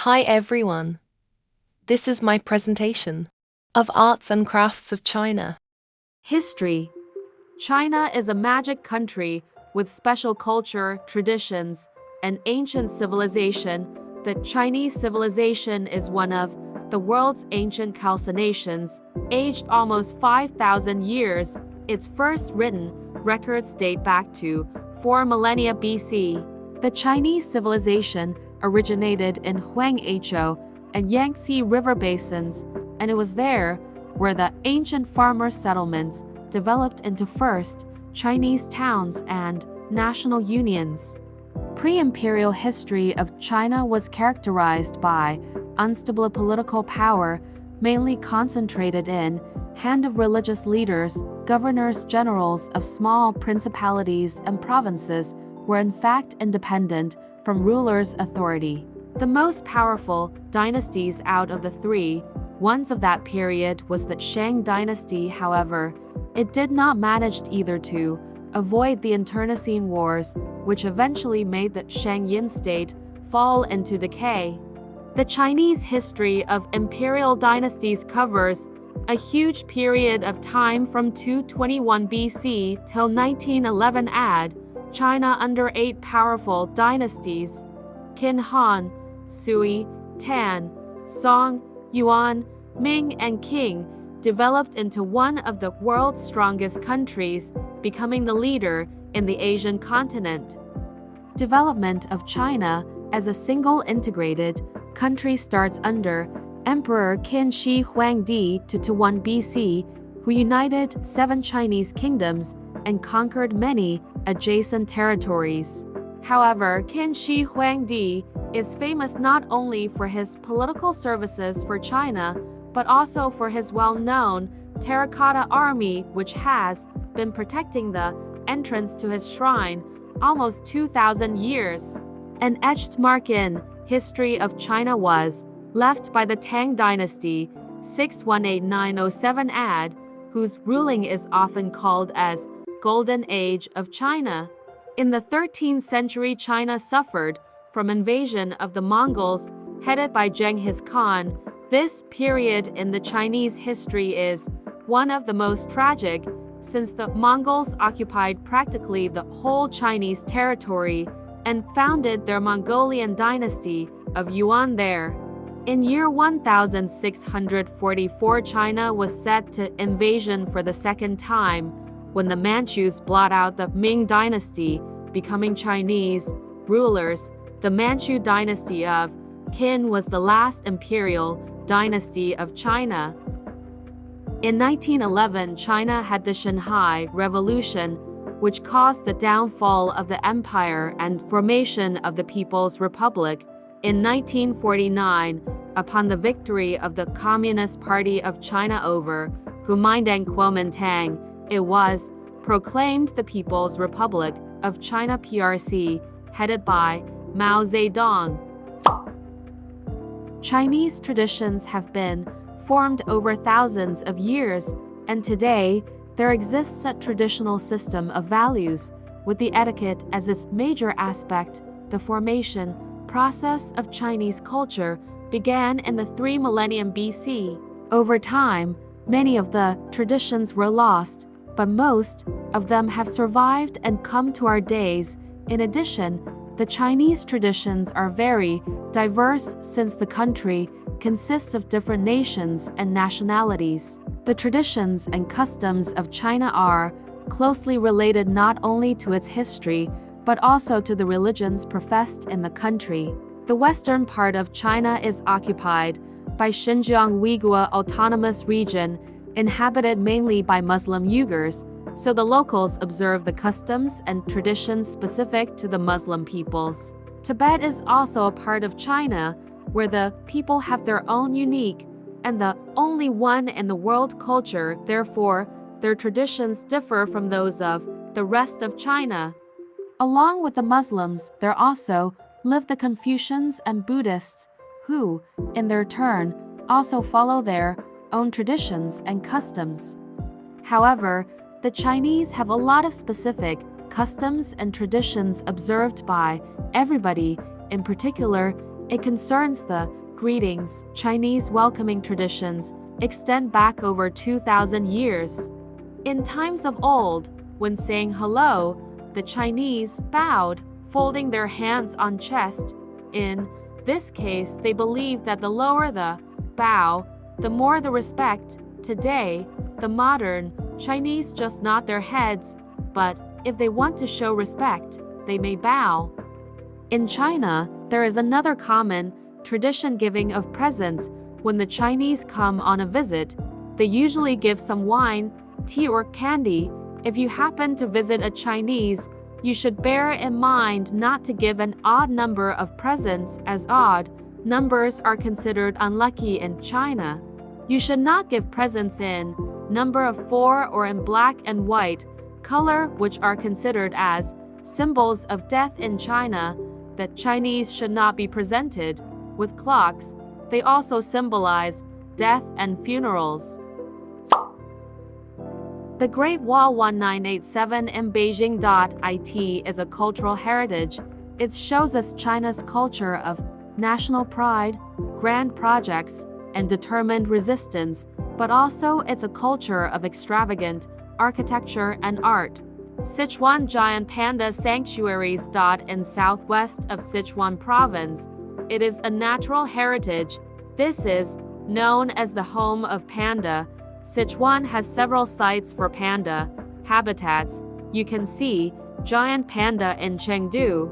Hi everyone. This is my presentation of Arts and Crafts of China. History. China is a magic country with special culture, traditions, and ancient civilization. The Chinese civilization is one of the world's ancient calcinations, aged almost 5,000 years. Its first written records date back to 4 millennia BC. The Chinese civilization originated in Huanghe and Yangtze River basins, and it was there where the ancient farmer settlements developed into first Chinese towns and national unions. Pre-imperial history of China was characterized by unstable political power, mainly concentrated in hand of religious leaders. Governors generals of small principalities and provinces were in fact independent from rulers' authority. The most powerful dynasties out of the three ones of that period was the Shang dynasty. However, it did not manage either to avoid the internecine wars, which eventually made the Shang-Yin state fall into decay. The Chinese history of imperial dynasties covers a huge period of time from 221 BC till 1911 AD. China under 8 powerful dynasties: Qin, Han, Sui, Tan, Song, Yuan, Ming, and Qing, developed into one of the world's strongest countries, becoming the leader in the Asian continent. Development of China as a single integrated country starts under Emperor Qin Shi Huangdi 221 BC, who united 7 Chinese kingdoms and conquered many adjacent territories. However, Qin Shi Huangdi is famous not only for his political services for China, but also for his well-known terracotta army, which has been protecting the entrance to his shrine almost 2,000 years. An etched mark in history of China was left by the Tang dynasty 618-907 AD, whose ruling is often called as Golden Age of China. In the 13th century, China suffered from invasion of the Mongols headed by Genghis Khan. This period in the Chinese history is one of the most tragic, since the Mongols occupied practically the whole Chinese territory and founded their Mongolian dynasty of Yuan there. In year 1644, China was set to invasion for the second time, when the Manchus blot out the Ming dynasty, becoming Chinese rulers. The Manchu dynasty of Qin was the last imperial dynasty of China. In 1911, China had the Shanghai Revolution, which caused the downfall of the empire and formation of the People's Republic. In 1949, upon the victory of the Communist Party of China over Kuomintang Kuomintang, it was proclaimed the People's Republic of China PRC, headed by Mao Zedong. Chinese traditions have been formed over thousands of years, and today there exists a traditional system of values, with the etiquette as its major aspect. The formation process of Chinese culture began in the 3 millennium BC. Over time, many of the traditions were lost, but most of them have survived and come to our days. In addition, the Chinese traditions are very diverse since the country consists of different nations and nationalities. The traditions and customs of China are closely related not only to its history, but also to the religions professed in the country. The western part of China is occupied by Xinjiang Uyghur Autonomous Region, inhabited mainly by Muslim Uyghurs, so the locals observe the customs and traditions specific to the Muslim peoples. Tibet is also a part of China, where the people have their own unique and the only one in the world culture. Therefore, their traditions differ from those of the rest of China. Along with the Muslims, there also live the Confucians and Buddhists, who, in their turn, also follow their own traditions and customs. However, the Chinese have a lot of specific customs and traditions observed by everybody. In particular, It concerns the greetings. Chinese welcoming traditions extend back over 2,000 years. In times of old, when saying hello, the Chinese bowed, folding their hands on chest. In this case, they believed that the lower the bow, the more the respect. Today, the modern Chinese just nod their heads, but if they want to show respect, they may bow. In China, there is another common tradition giving of presents. When the Chinese come on a visit, they usually give some wine, tea, or candy. If you happen to visit a Chinese, you should bear in mind not to give an odd number of presents, as odd numbers are considered unlucky in China. You should not give presents in number of 4 or in black and white color, which are considered as symbols of death in China. The Chinese should not be presented with clocks. They also symbolize death and funerals. The Great Wall 1987 in Beijing.it is a cultural heritage. It shows us China's culture of national pride, grand projects, and determined resistance, but also it's a culture of extravagant architecture and art. Sichuan Giant Panda Sanctuaries. In southwest of Sichuan Province, it is a natural heritage. This is known as the home of panda. Sichuan has several sites for panda habitats. You can see giant panda in Chengdu.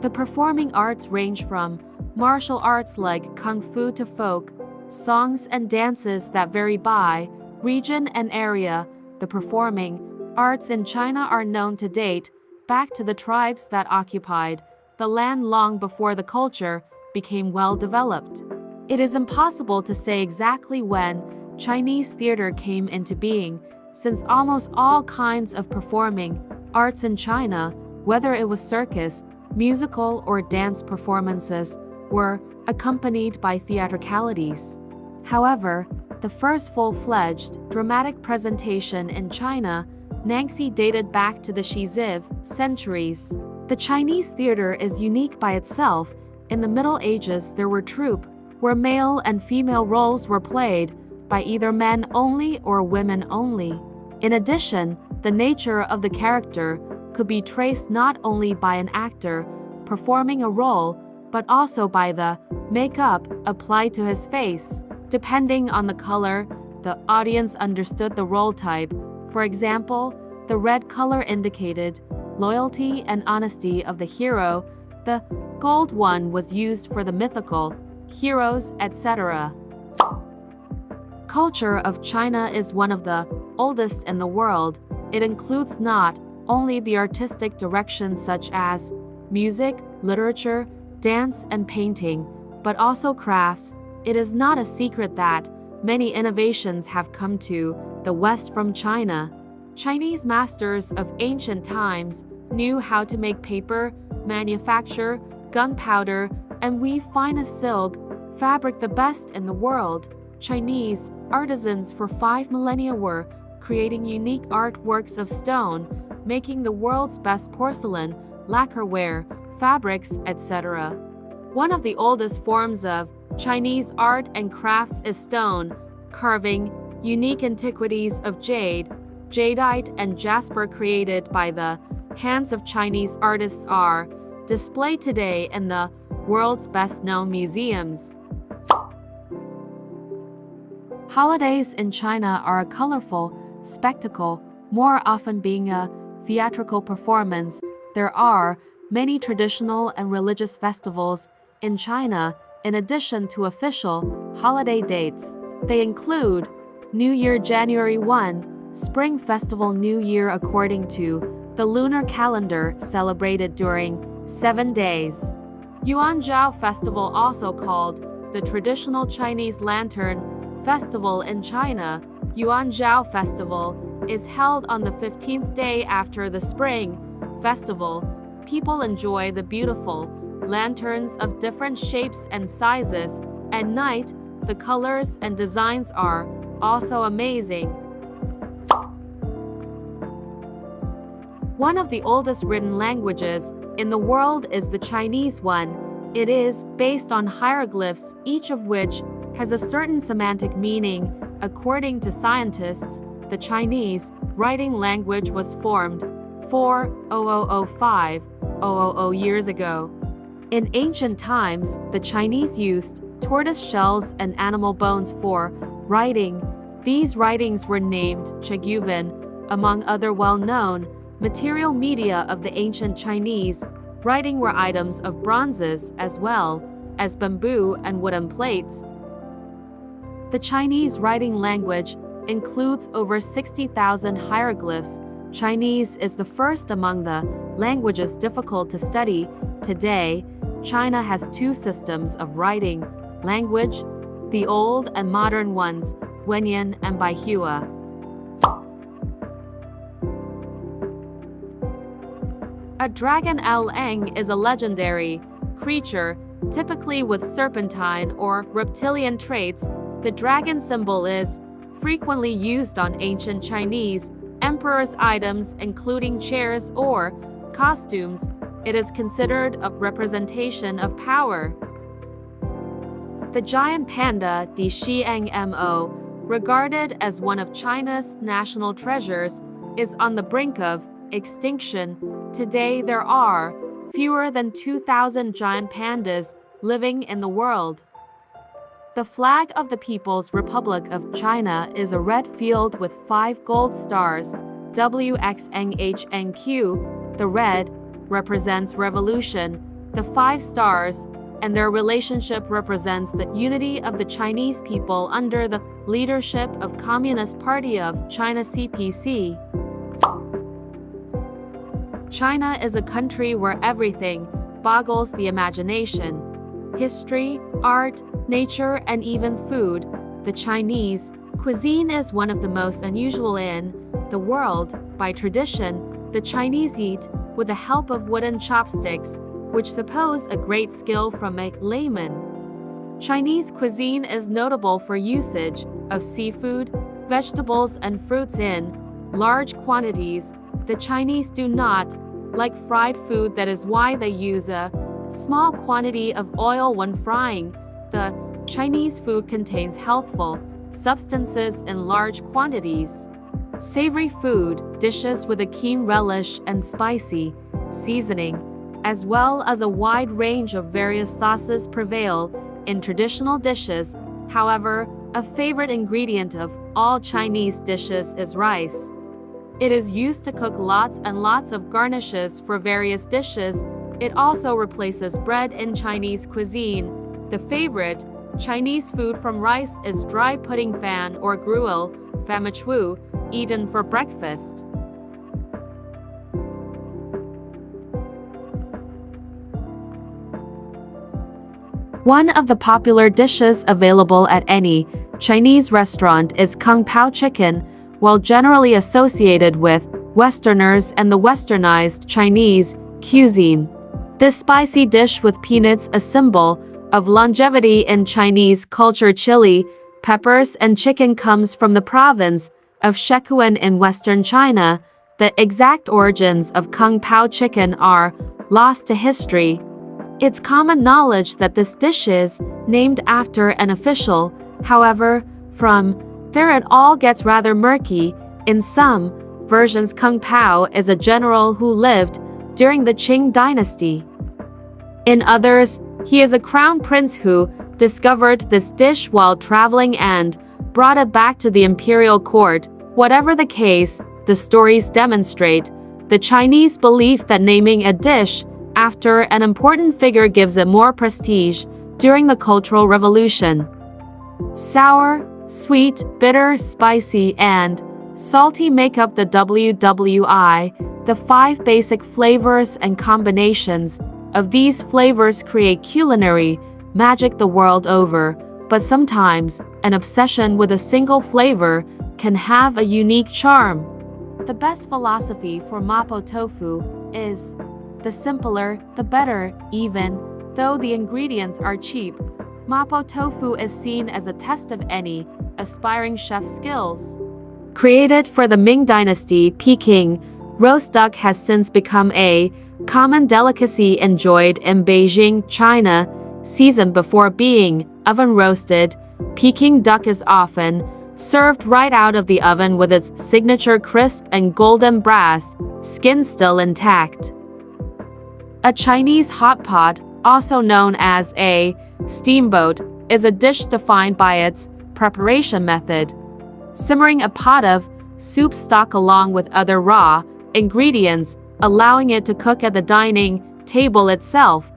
The performing arts range from martial arts like kung fu to folk, songs and dances that vary by region and area. The performing arts in China are known to date back to the tribes that occupied the land long before the culture became well developed. It is impossible to say exactly when Chinese theater came into being, since almost all kinds of performing arts in China, whether it was circus, musical, or dance performances, were accompanied by theatricalities. However, the first full-fledged dramatic presentation in China, Nangxi, dated back to the Shiziv centuries. The Chinese theater is unique by itself. In the Middle Ages, there were troupes where male and female roles were played by either men only or women only. In addition, the nature of the character could be traced not only by an actor performing a role, but also by the makeup applied to his face. Depending on the color, the audience understood the role type. For example, the red color indicated loyalty and honesty of the hero, the gold one was used for the mythical heroes, etc. Culture of China is one of the oldest in the world. It includes not only the artistic directions such as music, literature, dance, and painting, but also crafts. It is not a secret that many innovations have come to the West from China. Chinese masters of ancient times knew how to make paper, manufacture gunpowder, and weave finest silk fabric, the best in the world. Chinese artisans for 5 millennia were creating unique artworks of stone, making the world's best porcelain, lacquerware, fabrics, etc. One of the oldest forms of Chinese art and crafts is stone carving. Unique antiquities of jade, jadeite, and jasper created by the hands of Chinese artists are displayed today in the world's best-known museums. Holidays in China are a colorful spectacle, more often being a theatrical performance. There are many traditional and religious festivals in China, in addition to official holiday dates. They include New Year January 1, Spring Festival New Year according to the lunar calendar, celebrated during 7 days. Yuanzhao Festival, also called the traditional Chinese Lantern Festival in China. Yuanzhao Festival is held on the 15th day after the Spring Festival. People enjoy the beautiful lanterns of different shapes and sizes. At night, the colors and designs are also amazing. One of the oldest written languages in the world is the Chinese one. It is based on hieroglyphs, each of which has a certain semantic meaning. According to scientists, the Chinese writing language was formed 4,005,000 years ago. In ancient times, the Chinese used tortoise shells and animal bones for writing. These writings were named Cheguvan, among other well-known material media of the ancient Chinese. Writing were items of bronzes as well as bamboo and wooden plates. The Chinese writing language includes over 60,000 hieroglyphs. Chinese is the first among the languages difficult to study. Today, China has two systems of writing language, the old and modern ones, Wenyan and Baihua. A dragon L-Eng is a legendary creature, typically with serpentine or reptilian traits. The dragon symbol is frequently used on ancient Chinese emperors' items, including chairs or costumes. It is considered a representation of power. The giant panda, Di Xiang Mo, regarded as one of China's national treasures, is on the brink of extinction. Today, there are fewer than 2,000 giant pandas living in the world. The flag of the People's Republic of China is a red field with 5 gold stars, WXNHNQ. The red represents revolution. The 5 stars and their relationship represents the unity of the Chinese people under the leadership of Communist Party of China CPC. China is a country where everything boggles the imagination. History, art, nature, and even food. The Chinese cuisine is one of the most unusual in the world. By tradition, the Chinese eat with the help of wooden chopsticks, which suppose a great skill from a layman. Chinese cuisine is notable for usage of seafood, vegetables, and fruits in large quantities. The Chinese do not like fried food, that is why they use a small quantity of oil when frying. The Chinese food contains healthful substances in large quantities. Savory food, dishes with a keen relish and spicy seasoning, as well as a wide range of various sauces prevail in traditional dishes. However, a favorite ingredient of all Chinese dishes is rice. It is used to cook lots and lots of garnishes for various dishes. It also replaces bread in Chinese cuisine. The favorite Chinese food from rice is dry pudding fan or gruel, famichu, eaten for breakfast. One of the popular dishes available at any Chinese restaurant is Kung Pao chicken, while generally associated with Westerners and the westernized Chinese cuisine. This spicy dish with peanuts, a symbol of longevity in Chinese culture. Chili, peppers, and chicken comes from the province of Sichuan in western China. The exact origins of Kung Pao chicken are lost to history. It's common knowledge that this dish is named after an official. However, from there it all gets rather murky. In some versions, Kung Pao is a general who lived during the Qing dynasty. In others, he is a crown prince who discovered this dish while traveling and brought it back to the imperial court. Whatever the case, the stories demonstrate the Chinese belief that naming a dish after an important figure gives it more prestige. During the Cultural Revolution, sour, sweet, bitter, spicy, and salty make up the WWI. The 5 basic flavors and combinations of these flavors create culinary magic the world over, but sometimes an obsession with a single flavor can have a unique charm. The best philosophy for mapo tofu is the simpler, the better. Even though the ingredients are cheap, mapo tofu is seen as a test of any aspiring chef's skills. Created for the Ming Dynasty, Peking roast duck has since become a common delicacy enjoyed in Beijing, China, seasoned before being oven-roasted. Peking duck is often served right out of the oven with its signature crisp and golden brass skin still intact. A Chinese hot pot, also known as a steamboat, is a dish defined by its preparation method. Simmering a pot of soup stock along with other raw ingredients, allowing it to cook at the dining table itself.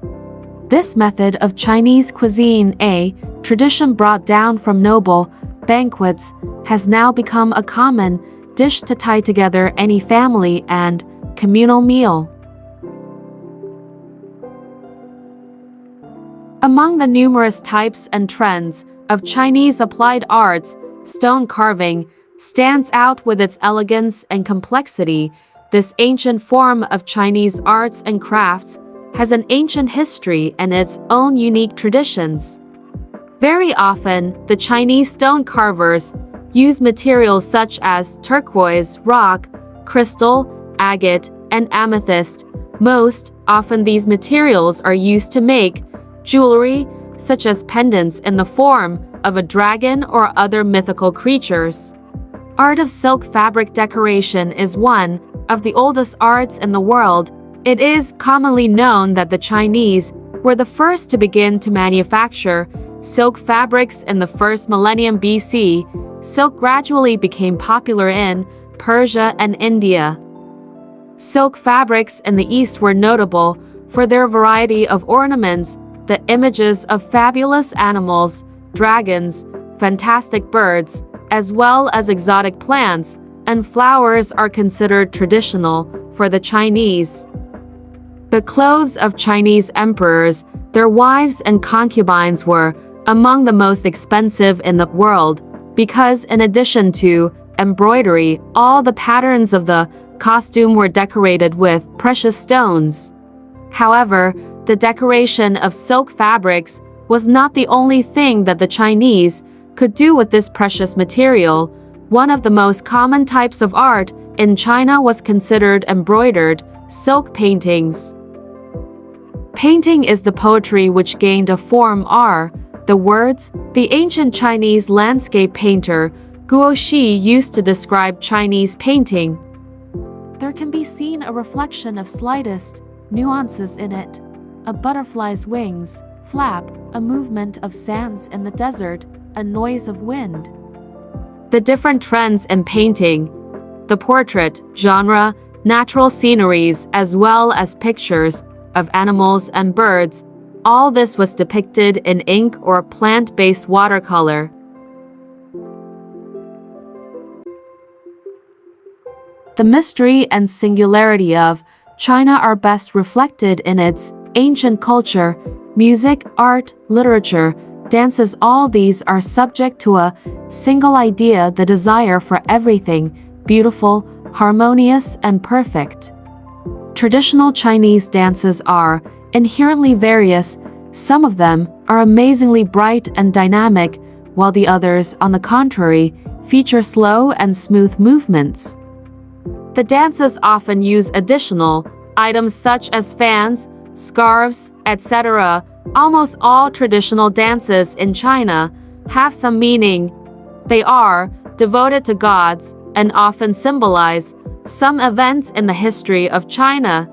This method of Chinese cuisine, a tradition brought down from noble banquets, has now become a common dish to tie together any family and communal meal. Among the numerous types and trends of Chinese applied arts, stone carving stands out with its elegance and complexity. This ancient form of Chinese arts and crafts has an ancient history and its own unique traditions. Very often, the Chinese stone carvers use materials such as turquoise, rock, crystal, agate, and amethyst. Most often these materials are used to make jewelry, such as pendants in the form of a dragon or other mythical creatures. Art of silk fabric decoration is one of the oldest arts in the world. It is commonly known that the Chinese were the first to begin to manufacture silk fabrics in the first millennium BC. Silk gradually became popular in Persia and India. Silk fabrics in the East were notable for their variety of ornaments. The images of fabulous animals, dragons, fantastic birds, as well as exotic plants and flowers are considered traditional for the Chinese. The clothes of Chinese emperors, their wives and concubines were among the most expensive in the world because in addition to embroidery, all the patterns of the costume were decorated with precious stones. However, the decoration of silk fabrics was not the only thing that the Chinese could do with this precious material. One of the most common types of art in China was considered embroidered silk paintings. Painting is the poetry which gained a form are the words the ancient Chinese landscape painter Guo Shi used to describe Chinese painting. There can be seen a reflection of slightest nuances in it. A butterfly's wings flap, a movement of sands in the desert, a noise of wind. The different trends in painting, the portrait genre, natural sceneries, as well as pictures of animals and birds, all this was depicted in ink or plant-based watercolor. The mystery and singularity of China are best reflected in its ancient culture, music, art, literature, dances. All these are subject to a single idea, the desire for everything beautiful, harmonious, and perfect. Traditional Chinese dances are inherently various. Some of them are amazingly bright and dynamic, while the others, on the contrary, feature slow and smooth movements. The dances often use additional items such as fans, scarves, etc. Almost all traditional dances in China have some meaning. They are devoted to gods and often symbolize some events in the history of China.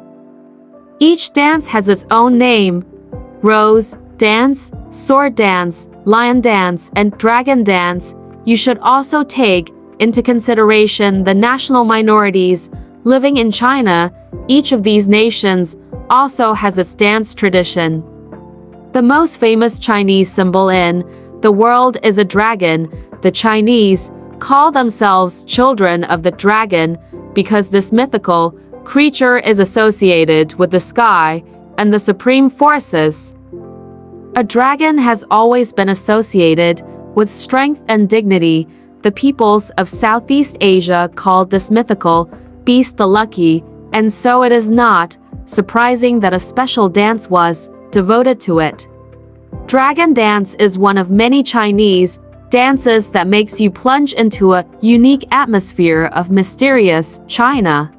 Each dance has its own name: rose dance, sword dance, lion dance, and dragon dance. You should also take into consideration the national minorities living in China. Each of these nations also has its dance tradition. The most famous Chinese symbol in the world is a dragon. The Chinese call themselves children of the dragon because this mythical creature is associated with the sky and the supreme forces. A dragon has always been associated with strength and dignity. The peoples of Southeast Asia called this mythical beast the lucky, and so it is not surprising that a special dance was devoted to it. Dragon dance is one of many Chinese dances that makes you plunge into a unique atmosphere of mysterious China.